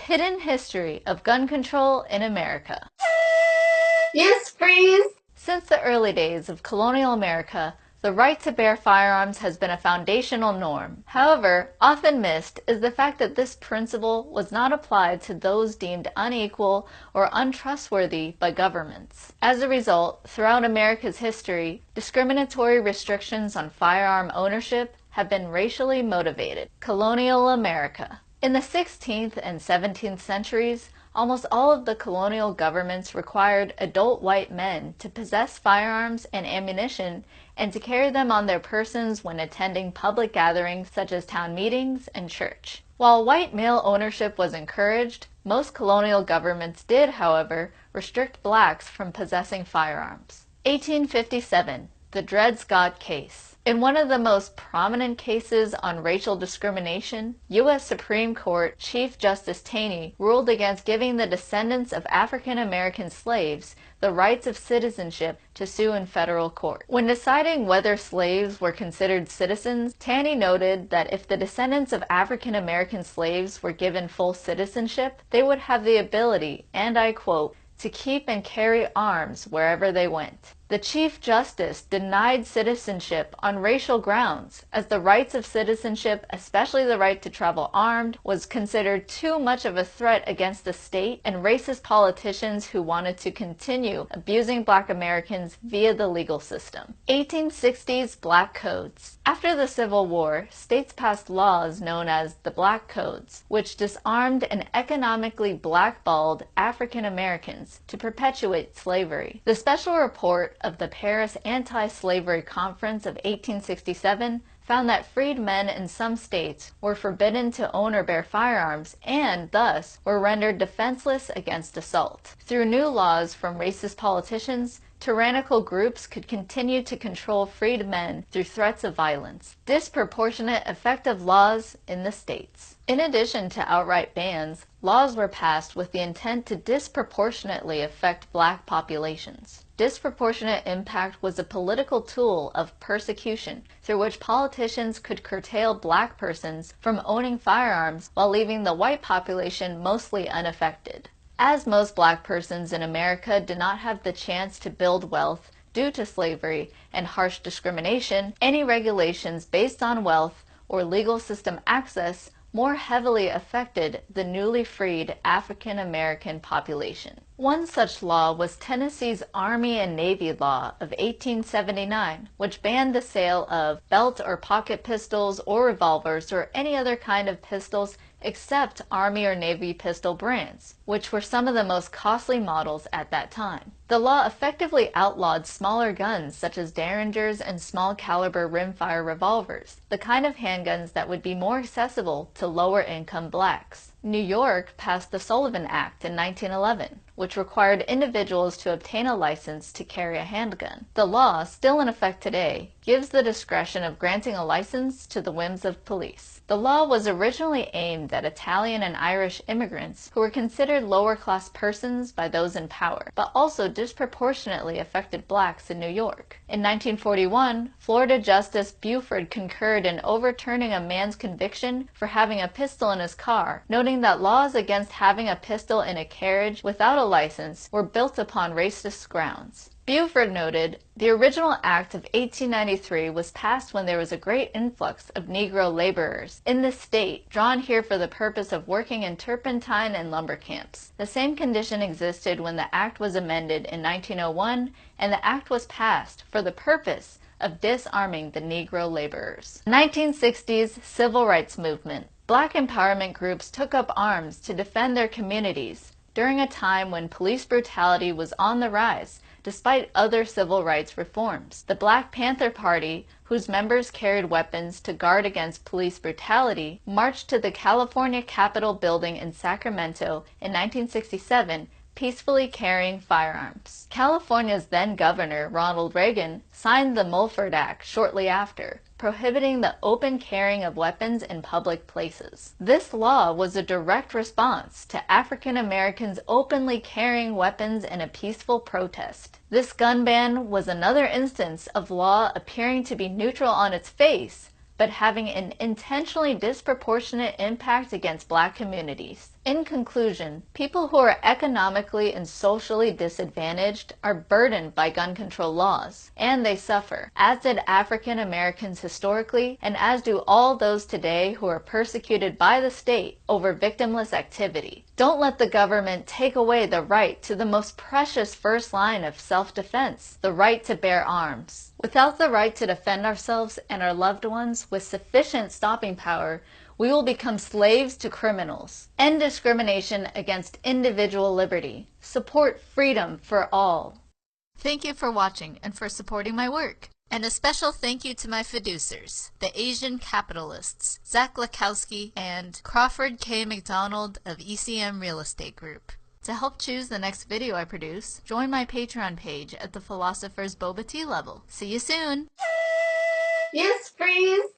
hidden history of gun control in America. Yes, freeze! Since the early days of colonial America, the right to bear firearms has been a foundational norm. However, often missed is the fact that this principle was not applied to those deemed unequal or untrustworthy by governments. As a result, throughout America's history, discriminatory restrictions on firearm ownership have been racially motivated. Colonial America. In the 16th and 17th centuries, almost all of the colonial governments required adult white men to possess firearms and ammunition and to carry them on their persons when attending public gatherings such as town meetings and church. While white male ownership was encouraged, most colonial governments did, however, restrict blacks from possessing firearms. 1857, the Dred Scott case. In one of the most prominent cases on racial discrimination, U.S. Supreme Court Chief Justice Taney ruled against giving the descendants of African American slaves the rights of citizenship to sue in federal court. When deciding whether slaves were considered citizens, Taney noted that if the descendants of African American slaves were given full citizenship, they would have the ability, and I quote, to keep and carry arms wherever they went. The Chief Justice denied citizenship on racial grounds, as the rights of citizenship, especially the right to travel armed, was considered too much of a threat against the state and racist politicians who wanted to continue abusing Black Americans via the legal system. 1860s Black Codes. After the Civil War, states passed laws known as the Black Codes, which disarmed and economically blackballed African Americans to perpetuate slavery. The special report of the Paris Anti-Slavery Conference of 1867 found that freed men in some states were forbidden to own or bear firearms and, thus, were rendered defenseless against assault. Through new laws from racist politicians, tyrannical groups could continue to control freed men through threats of violence. Disproportionate effective laws in the states. In addition to outright bans, laws were passed with the intent to disproportionately affect Black populations. Disproportionate impact was a political tool of persecution through which politicians could curtail Black persons from owning firearms while leaving the white population mostly unaffected. As most Black persons in America did not have the chance to build wealth due to slavery and harsh discrimination, any regulations based on wealth or legal system access more heavily affected the newly freed African American population. One such law was Tennessee's Army and Navy Law of 1879, which banned the sale of belt or pocket pistols or revolvers or any other kind of pistols except Army or Navy pistol brands, which were some of the most costly models at that time. The law effectively outlawed smaller guns such as derringers and small caliber rimfire revolvers, the kind of handguns that would be more accessible to lower income Blacks. New York passed the Sullivan Act in 1911, which required individuals to obtain a license to carry a handgun. The law, still in effect today, gives the discretion of granting a license to the whims of police. The law was originally aimed at Italian and Irish immigrants who were considered lower-class persons by those in power, but also disproportionately affected Blacks in New York. In 1941, Florida Justice Buford concurred in overturning a man's conviction for having a pistol in his car, noting that laws against having a pistol in a carriage without a license were built upon racist grounds. Buford noted, the original act of 1893 was passed when there was a great influx of Negro laborers in the state, drawn here for the purpose of working in turpentine and lumber camps. The same condition existed when the act was amended in 1901, and the act was passed for the purpose of disarming the Negro laborers. 1960s Civil Rights Movement. Black empowerment groups took up arms to defend their communities during a time when police brutality was on the rise, despite other civil rights reforms. The Black Panther Party, whose members carried weapons to guard against police brutality, marched to the California Capitol building in Sacramento in 1967, peacefully carrying firearms. California's then governor, Ronald Reagan, signed the Mulford Act shortly after, prohibiting the open carrying of weapons in public places. This law was a direct response to African Americans openly carrying weapons in a peaceful protest. This gun ban was another instance of law appearing to be neutral on its face, but having an intentionally disproportionate impact against Black communities. In conclusion, people who are economically and socially disadvantaged are burdened by gun control laws, and they suffer, as did African Americans historically, and as do all those today who are persecuted by the state over victimless activity. Don't let the government take away the right to the most precious first line of self-defense, the right to bear arms. Without the right to defend ourselves and our loved ones with sufficient stopping power, we will become slaves to criminals. End discrimination against individual liberty. Support freedom for all. Thank you for watching and for supporting my work. And a special thank you to my fiduciaries, the Asian capitalists, Zach Lakowski and Crawford K. McDonald of ECM Real Estate Group. To help choose the next video I produce, join my Patreon page at the Philosopher's Boba Tea level. See you soon! Yes, Freeze!